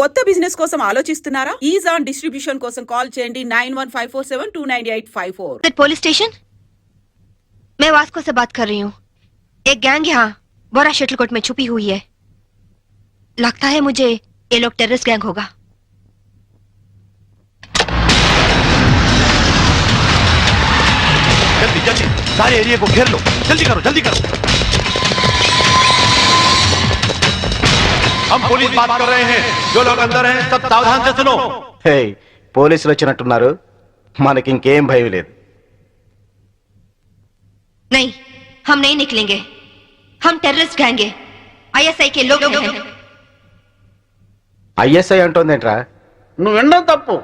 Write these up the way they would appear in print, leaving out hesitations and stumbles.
కొత్త బిజినెస్ కోసం ఆలోచిస్తున్నారా? ఈజాన్ డిస్ట్రిబ్యూషన్ కోసం కాల్ చేయండి 9154729854। पुलिस स्टेशन, मैं वास्को से बात कर रही हूँ। एक गैंग यहाँ बोरा शटलकोट में छुपी हुई है। लगता है मुझे ये लोग टेररिस्ट गैंग होगा। जल्दी जल्दी सारे एरिया को घेर लो, जल्दी करो जल्दी करो। हम पुलिस बात कर रहे हैं, जो लोग अंदर हैं सब सावधान से सुनो। హే పోలీసులు వచ్చినట్టున్నారు, మనకి ఇంకేం భయం లేదు. नहीं, हम नहीं निकलेंगे। हम टेररिस्ट गैंग है, ISI के लोग हैं। ఐఎస్ఐ అంటోందేంట్రా? నువ్వు వినడం తప్పు.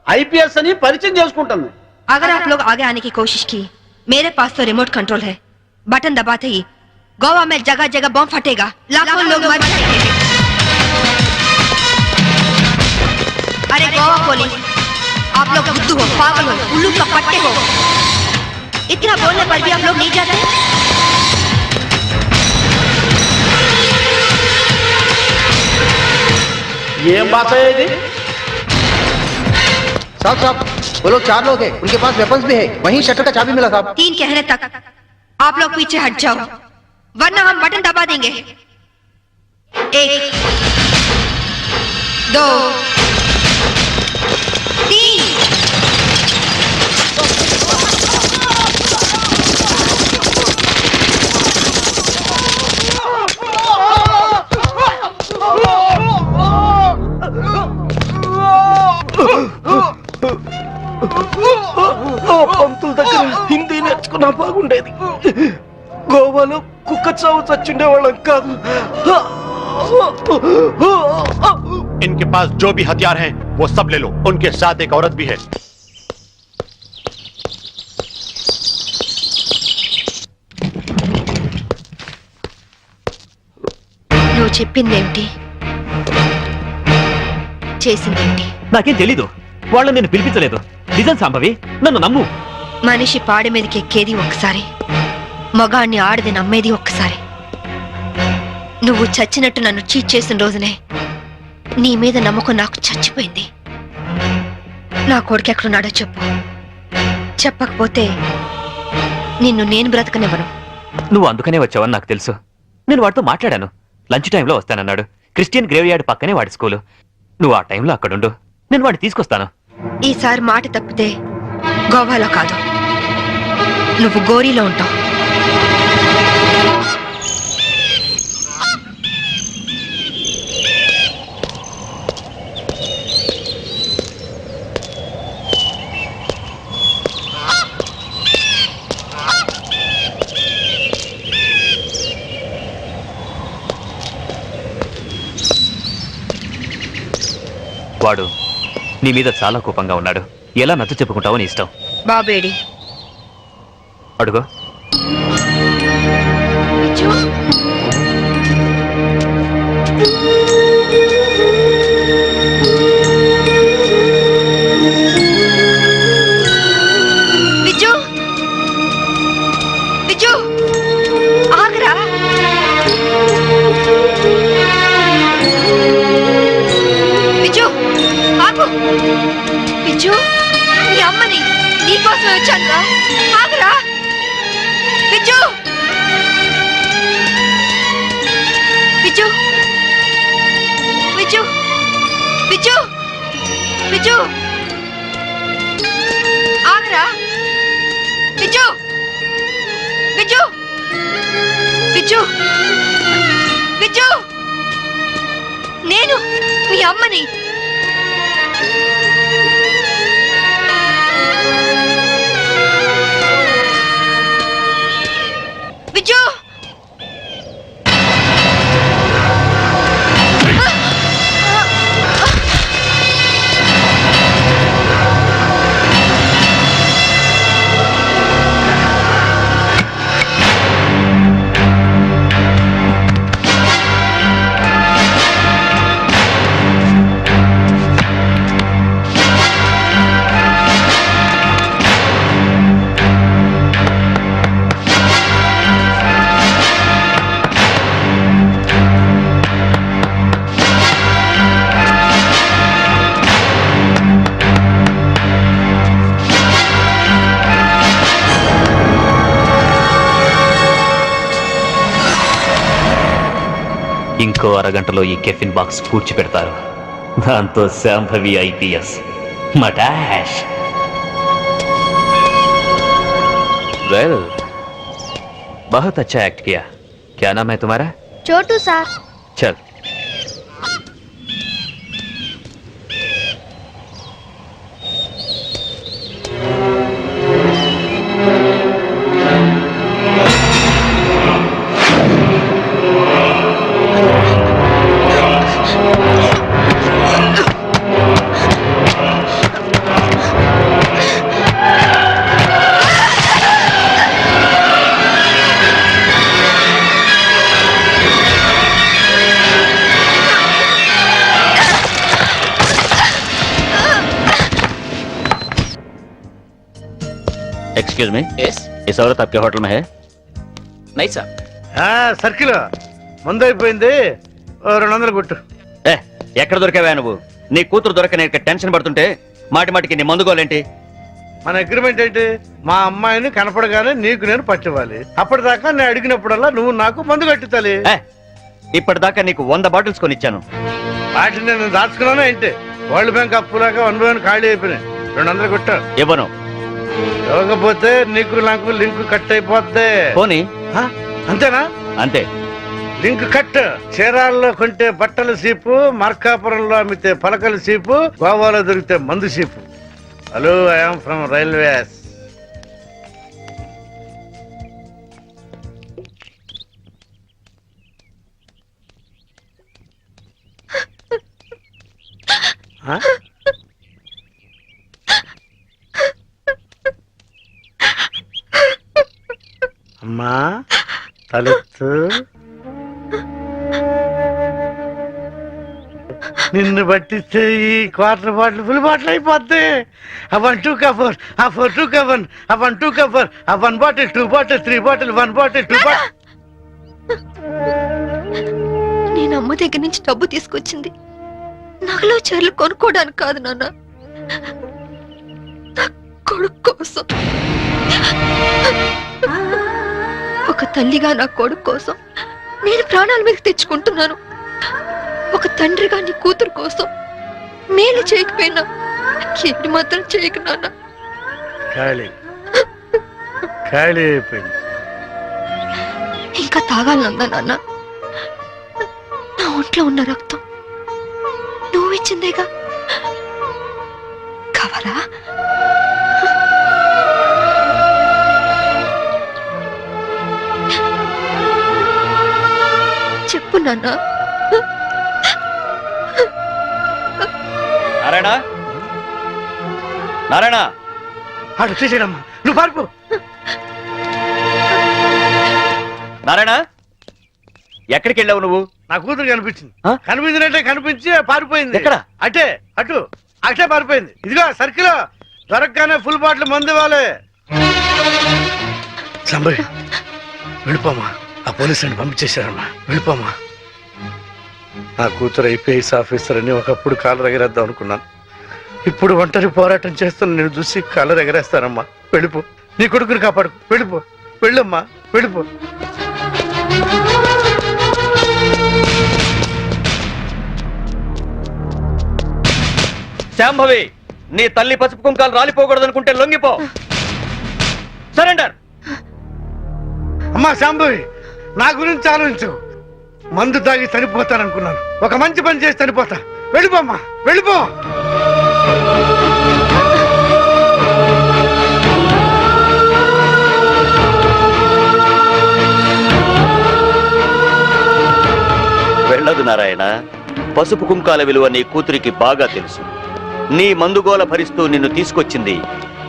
ఐపీఎస్ అని పరిచయం చేసుకుంటుంది. अगर आप लोग आगे आने की कोशिश की, मेरे पास तो रिमोट कंट्रोल है। बटन दबाते ही गोवा में जगह जगह बम फटेगा, लाखों लोग मर जाएंगे। अरे गोवा पुलिस, आप लोग बुद्धू हो, पागल हो, उल्लू का पट्टे हो। इतना बोलने पर भी आप लोग नहीं जाते। ఏం భాష ఇది? साहब साहब, वो लोग 4 लोग हैं, उनके पास वेपन्स भी है। वहीं शटर का चाबी मिला साहब। 3 कहने तक आप लोग पीछे हट जाओ, वरना हम बटन दबा देंगे। 1 2 3। పంతుల దగ్గర హిందీ నేర్చుకున్నా బాగుండేది. గోవాలో కుక్క చావు చచ్చుండేవాళ్ళం కాదు. इनके पास जो भी हथियार हैं वो सब ले लो, उनके साथ एक औरत भी है। నువ్వు చెప్పిందేమిటి, చేసిందేమిటి? నాకేం తెలీదు. వాళ్ళని నేను పిలిపించలేదు. నిజం సంభవి, నన్ను నమ్ము. మనిషి పాడి మీదకి ఎక్కేది ఒక్కసారి, మగాణ్ణి ఆడది నమ్మేది ఒక్కసారి. నువ్వు చచ్చినట్టు నన్ను చీట్ చేసిన రోజునే నీ మీద నమ్మకం నాకు చచ్చిపోయింది. నా కొడుకు ఎక్కడున్నాడో చెప్పు. చెప్పకపోతే నిన్ను నేను బ్రతకనివ్వను. నువ్వు అందుకనే వచ్చావని నాకు తెలుసు. నేను వాడితో మాట్లాడాను. లంచ్ టైంలో వస్తానన్నాడు. క్రిస్టియన్ గ్రేవ్ యార్డ్ పక్కనే వాడి స్కూలు. నువ్వు ఆ టైంలో అక్కడుండు, నేను వాడిని తీసుకొస్తాను. ఈసారి మాట తప్పితే గోవాలో కాదు, నువ్వు గోరీలో ఉంటావు. వాడు నీ మీద చాలా కోపంగా ఉన్నాడు. ఎలా నచ్చ చెప్పుకుంటావో నీ ఇష్టం. బాబేడి అడుగో. బిజ్జు, బిజ్జు ఆగరా. బిజ్జు ఆగు. బిజ్జు, నీ అమ్మని నీకోసమే వచ్చానురా, ఆగరా. బిజ్జు, బిజ్జు, బిజ్జు, బిజ్జు, బిజ్జు ఆగరా. బిజ్జు, బిజ్జు, బిజ్జు, బిజ్జు, నేను మీ అమ్మని. బిజ్జు, ఇంకో అరగంటలో ఈ కెఫిన్ బాక్స్ పూడ్చిపెడతారు. దాంతో శాంభవి ఐపీఎస్ మటాష్. वेल बहुत अच्छा एक्ट किया. क्या नाम है तुम्हारा? చోటు సార్. चल. एक्सक्यूज मी, यस, इस औरत आपके होटल में है? नहीं सर. సర్కిల్ మందు అయిపోయింది, 200 కొట్టు. ఏ ఎక్కడ దొరికావా నువ్వు? నీ కూతురు దొరకని టెన్షన్ పడుతుంటే మాటి మాటికి నీ మందుగోలేంటి? మన అగ్రిమెంట్ ఏంటి? మా అమ్మాయిని కనపడగానే నీకు నేను పట్టివ్వాలి. అప్పటిదాకా నేను అడిగినప్పుడల్లా నువ్వు నాకు మందు కట్టించాలి. ఇప్పటిదాకా నీకు 100 బాటిల్స్ కొనిచ్చాను. వాటిని నేను దాచుకున్నాను ఏంటి? వరల్డ్ బ్యాంక్ అప్పులాగా 1 by 1 ఖాళీ అయిపోయినాయి. 200 కొట్టు. ఇవ్వను. ఇవ్వకపోతే నీకు నాకు లింక్ కట్ అయిపోద్ది. పోనీ. అంతేనా? అంతే. Link cut. చీరాల్లో కొంటే బట్టల సీపు, మార్కాపురంలో అమ్మితే పలకల సీపు, గోవాలో దొరికితే మందు cheap. Hello, I'm from railways. అమ్మా తలెత్తు. నిన్ను పట్టిస్తే ఈ క్వార్టర్ బాటిల్ ఫుల్ బాటిల్ అయిపోద్ది. ఆ 1 2 కవర్, ఆ 4 2 కవర్, ఆ 1 2 కవర్, ఆ 1 bottle 2 bottle 3 bottle 1 bottle 2 bottle. నేను అమ్మ దగ్గర నుంచి డబ్బు తీసుకొచ్చింది నగలు చీరలు కొనుక్కోవడానికి కాదు నాన్న, నా కొడుకు కోసం. ఒక తల్లిగా నా కొడుకు కోసం నేను ప్రాణాల మీద తెచ్చుకుంటున్నాను. ఒక తండ్రిగా నీ కూతురు కోసం మేలు చేయకపోయినా ఏడు మాత్రం చేయకు నాన్న. ఖాళీ ఖాళీ అయిపోయింది. ఇంకా తాగాలనుందా నాన్న? నా ఒంట్లో ఉన్న రక్తం నువ్వు ఇచ్చిందేగా, కావాలా? చెప్పు నాన్న. నారాయణ, నారాయణ, అటు తీసేయడమ్మా, నువ్వు పారిపో. నారాయణ, ఎక్కడికి వెళ్ళావు నువ్వు? నా కూతురు కనిపించింది. కనిపించినట్టే కనిపించి పారిపోయింది. ఎక్కడ? అటే అటు అటే పారిపోయింది. ఇదిగో సర్కిల్ దొరకగానే ఫుల్ బాటిల్ మందు ఇవ్వాలి. సంభవి వెళ్ళిపోమా, ఆ పోలీసుని పంపించేశారమ్మా, వెళ్ళిపోమా. నా కూతురు ఐపీఎస్ ఆఫీసర్ అని ఒకప్పుడు కాలర్ ఎగరేద్దాం అనుకున్నాను. ఇప్పుడు ఒంటరి పోరాటం చేస్తున్న నేను చూసి కాలర్ ఎగరేస్తానమ్మా. వెళ్ళిపో, నీ కొడుకుని కాపాడు. వెళ్ళిపో, వెళ్ళమ్మా, వెళ్ళిపో. శాంభవి, నీ తల్లి పసుపు కుంకాలు రాలిపోకూడదు అనుకుంటే లొంగిపో. సరెండర్. అమ్మా శాంభవి, నా గురించి ఆలోచించు. మందు తాగి చనిపోతాననుకున్నాను, ఒక మంచి పని చేసి చనిపోతా. వెళ్ళిపోమ్మా, వెళ్ళిపో. వెళ్ళదు నారాయణ. పసుపు కుంకాల విలువ నీ కూతురికి బాగా తెలుసు. నీ మందుగోల భరిస్తూ నిన్ను తీసుకొచ్చింది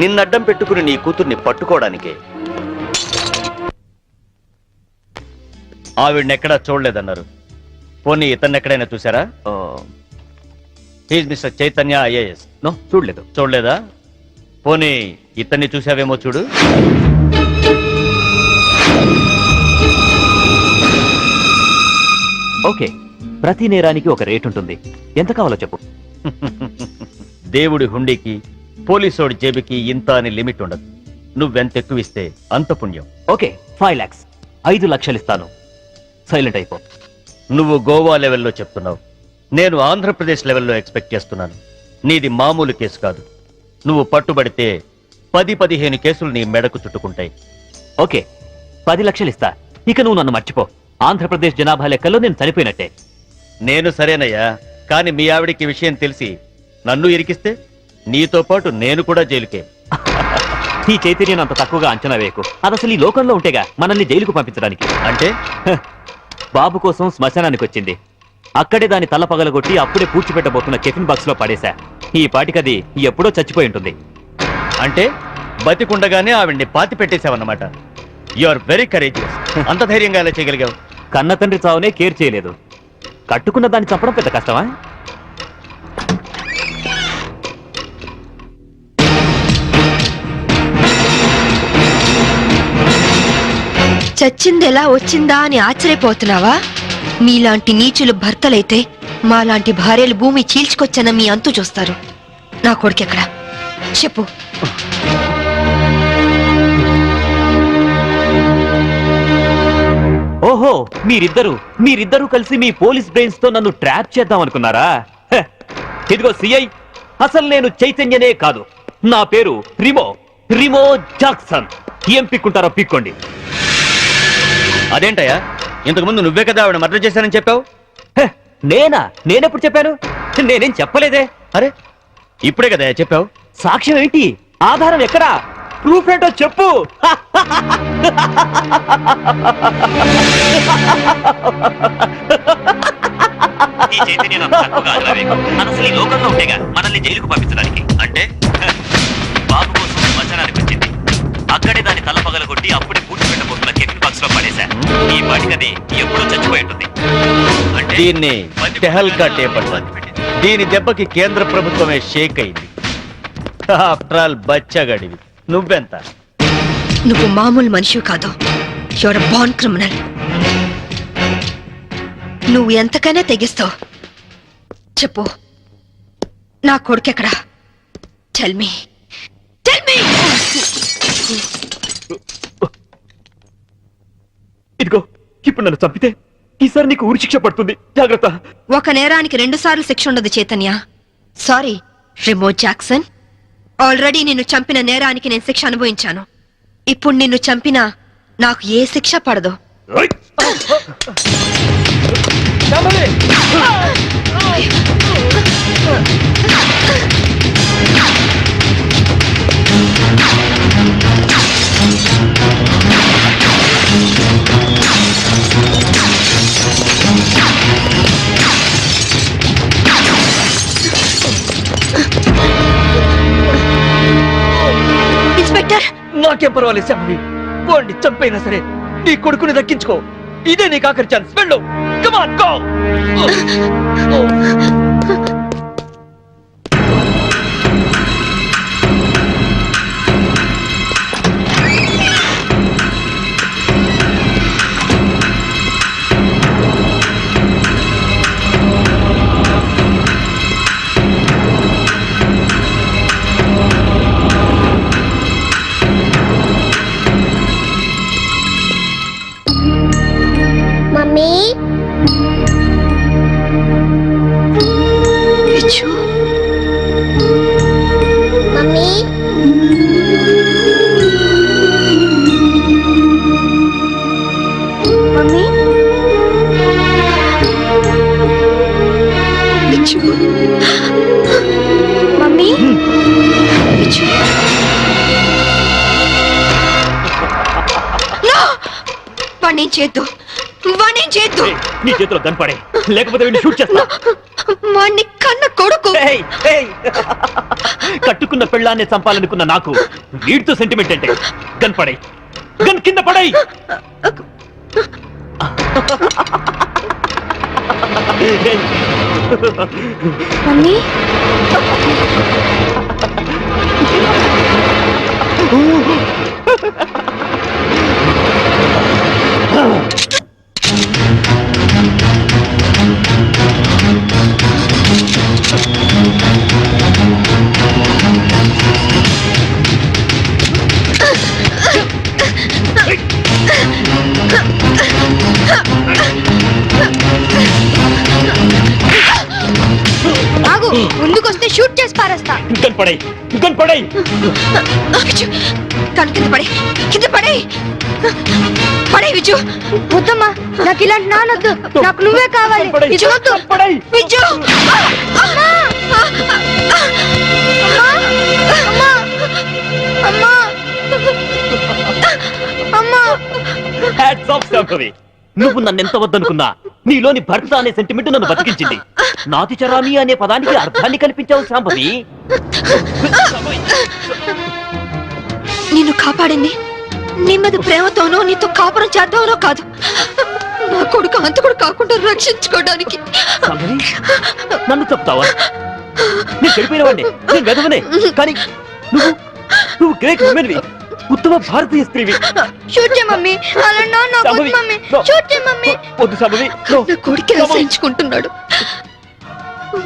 నిన్నడ్డం పెట్టుకుని నీ కూతుర్ని పట్టుకోవడానికే. ఆవిడనెక్కడా చూడలేదన్నారు. పోనీ ఇతన్నెక్కడైనా చూసారా? He's mister Chaitanya IAS. No, చూడలేదు. చూడలేదా? పోనీ ఇతన్ని చూసావేమో చూడు. ఓకే, ప్రతి నేరానికి ఒక రేట్ ఉంటుంది. ఎంత కావాలో చెప్పు. దేవుడి హుండీకి పోలీసోడి జేబుకి ఇంత అని లిమిట్ ఉండదు. నువ్వెంత ఎక్కువ ఇస్తే అంత పుణ్యం. ఓకే, 5 lakhs, 5 లక్షలు ఇస్తాను. సైలెంట్ అయిపో. నువ్వు గోవా లెవెల్లో చెప్తున్నావు, నేను ఆంధ్రప్రదేశ్ లెవెల్లో ఎక్స్పెక్ట్ చేస్తున్నాను. నీది మామూలు కేసు కాదు. నువ్వు పట్టుబడితే 10-15 కేసులు నీ మెడకు చుట్టుకుంటాయి. ఓకే, 10 లక్షలు ఇస్తా. ఇక నువ్వు నన్ను మర్చిపో. ఆంధ్రప్రదేశ్ జనాభా లెక్కల్లో నేను చనిపోయినట్టే. నేను సరేనయ్యా, కానీ మీ ఆవిడికి విషయం తెలిసి నన్ను ఇరికిస్తే నీతో పాటు నేను కూడా జైలుకే. ఈ చైతన్యం అంత తక్కువగా అంచనా వేయకు. అది అసలు ఈ లోకంలో ఉంటేగా మనల్ని జైలుకు పంపించడానికి. అంటే బాబు కోసం శ్మశానానికి వచ్చింది. అక్కడే దాని తల పగలగొట్టి అప్పుడే పూడ్చిపెట్టబోతున్న టిఫిన్ బాక్స్ లో పడేశా. ఈ పాటికది ఎప్పుడో చచ్చిపోయి ఉంటుంది. అంటే బతికుండగానే ఆవిడ్ని పాతి పెట్టేశావన్నమాట. You are very courageous. అంత ధైర్యంగా ఎలా చేయగలిగావు? కన్న తండ్రి చావునే కేర్ చేయలేదు. కట్టుకున్న దాన్ని చంపడం పెద్ద కష్టమా? చచ్చింది ఎలా వచ్చిందా అని ఆశ్చర్యపోతున్నావా? మీలాంటి నీచులు భర్తలైతే మాలాంటి భార్యలు భూమి చీల్చుకొచ్చన్న మీ అంతు చూస్తారు. నా కొడుకెక్కడ చెప్పు. ఓహో, మీరిద్దరూ కలిసి మీ పోలీస్ బ్రెయిన్స్ తో నన్ను ట్రాప్ చేద్దాం అనుకున్నారా? హె, ఇదిగో సిఐ, అసలు నేను చైతన్యనే కాదు. నా పేరు రిమో జాక్సన్. ఏం పిక్కుంటారో పిక్కోండి. అదేంటయ్యా, ఇంతకుముందు నువ్వే కదా ఆవిడ మర్డర్ చేశానని చెప్పావు? హె, నేనెప్పుడు చెప్పాను? నేనేం చెప్పలేదే. అరే, ఇప్పుడే కదా చెప్పావు. సాక్ష్యం ఏంటి? ఆధారం ఎక్కడా? ప్రూఫ్ ఏంటో చెప్పు. ఈ చైతన్యం అంత తక్కువగా అంచనా వేయకు. అసలు ఈ లోకంలో ఉంటేగా మనల్ని జైలుకు పంపించడానికి. అంటే బాబు కోసం శ్మశానానికి వచ్చింది. అక్కడే దాని తల పగలగొట్టి అప్పుడే పూడ్చిపెట్టబోతున్న టిఫిన్ బాక్స్ లో పడేశా. ఈ పాటికది ఎప్పుడో చచ్చిపోయి ఉంటుంది. అంటే దీన్ని టెహల్కా టేప్ అంటారు. దీని దెబ్బకి కేంద్ర ప్రభుత్వమే షేక్ అయింది. ఆఫ్టర్ ఆల్ బచ్చగాడివి. నువ్వెంత? నువ్వు మామూలు మనిషివి కాదు. Your born criminal. నువ్వు ఎంతకైనా తెగిస్తావు. చెప్పు, నా కొడుకెక్కడా? Tell me. ఇదిగో, ఇప్పుడు నన్ను చంపితే ఈసారి నీకు ఉరి శిక్ష పడుతుంది. జాగ్రత్త. ఒక నేరానికి 2 సార్లు శిక్ష ఉండదు Chaitanya. Sorry Remo Jackson. Already నిన్ను చంపిన నేరానికి నేను శిక్ష అనుభవించాను. ఇప్పుడు నిన్ను చంపినా నాకు ఏ శిక్ష పడదు. ఇన్స్పెక్టర్, నాకేం పర్వాలేదు శాంభవి. వాడిని చంపైనా సరే నీ కొడుకుని దక్కించుకో. ఇదే నీకు ఆఖరి ఛాన్స్. వెళ్ళు. Come on, go. వాణ్ణి చేద్దు. నీ చేతిలో గన్ పడే, లేకపోతే వీడిని షూట్ చేస్తా. వాణ్ణి కన్న కొడుకు. కట్టుకున్న పెళ్ళాన్ని చంపాలనుకున్న నాకు వీడితో సెంటిమెంట్ అంటే. గన్ పడే, గన్ కింద పడే. మమ్మీ, ఆగు, ముందుకొస్తే షూట్ చేసి పారేస్తా. గన్ పడై విజు, కను కింద పడే, కింద పడే, పడే విజు. వద్దమ్మా, నాకు ఇలాంటి నానొద్దు, నాకు నువ్వే కావాలి. విజు వద్దు, విజు. అమ్మా! అమ్మా! అమ్మా! అమ్మా! Hats off Shambhavi. నువ్వు నన్ను ఎంత వద్దనుకున్నా నీలోని భర్త అనే సెంటిమెంట్ నన్ను బతికించింది. నాతి చరామి అనే పదానికి అర్థాన్ని కల్పించావు శాంభవి. నిన్ను కాపాడింది నీ మీద ప్రేమతోనో నీతో కాపురం చేద్దామనో కాదు, నా కొడుకు అంతకుడు కాకుండా రక్షించుకోవడానికి. శాంభవి, నన్ను చెప్తావా? నేను చెడిపోయినవాడిని, నేను వెదవనే, కానీ నువ్వు గ్రేట్ ఉమెన్వి, ఉత్తమ భారతీయ స్త్రీవి. షూట్ చేయ మమ్మీ, అలా నా శాంభవి, మమ్మీ, షూట్ చేయ మమ్మీ. వద్దు శాంభవి, నా కొడుకు ఆశ్రయించుకుంటున్నాడు.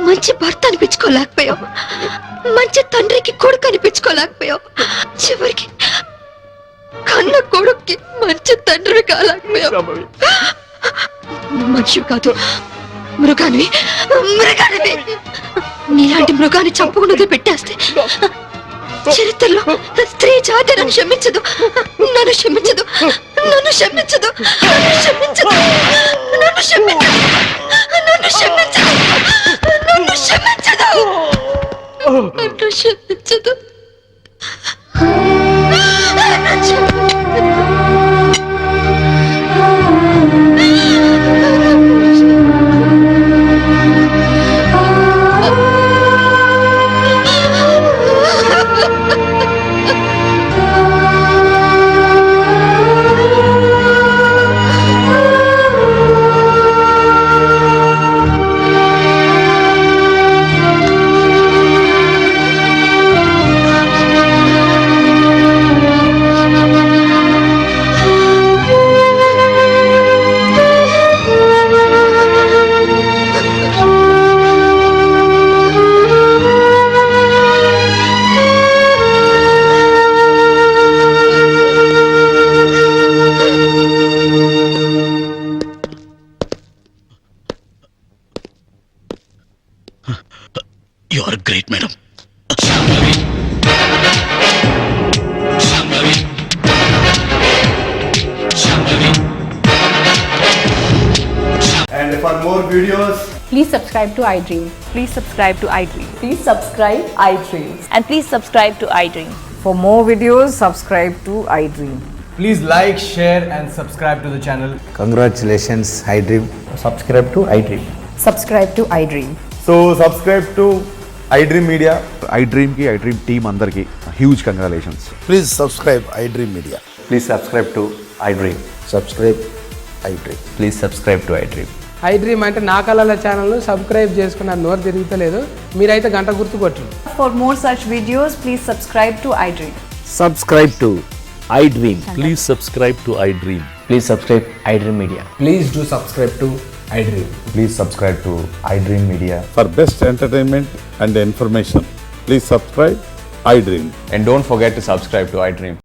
మంచి భర్త అనిపించుకోలేకపోయావు, మంచి తండ్రికి కొడుకు అనిపించుకోలేకపోయావు, చివరికి కన్న కొడుక్కి మంచి తండ్రి కాలేకపోయావు. శాంభవి. మనిషి కాదు, మృగానివి, మృగానివి. నీలాంటి మృగాన్ని చంపకుండా పెట్టేస్తే చరిత్రలో స్త్రీ జాతి నన్ను క్షమించదు, నన్ను క్షమించదు, నన్ను క్షమించదు, నన్ను క్షమించదు, నన్ను క్షమించదు, నన్ను క్షమించదు, నన్ను క్షమించదు, నన్ను క్షమించదు. You are great, madam. And for more videos, please subscribe to iDream. Please subscribe to iDream. Please subscribe iDream. And please subscribe to iDream. For more videos, subscribe to iDream. please like, share and subscribe to the channel. Congratulations, iDream. Subscribe to iDream. Subscribe to iDream. So subscribe to iDream Media. iDream की iDream team अंदर की huge congratulations. Please subscribe iDream Media. Please subscribe to iDream. Subscribe iDream. Please subscribe to iDream. iDream అంటే నా కళల channel subscribe చేసుకున్న నోరు తిరుగుతలేదు, మీరైతే గంట గుర్తు కొట్టండి. For more such videos, please subscribe to iDream. Subscribe to iDream. Please subscribe to iDream. Please subscribe iDream Media. Please do subscribe to iDream. Please subscribe to iDream Media. For best entertainment and information, please subscribe iDream. And don't forget to subscribe to iDream.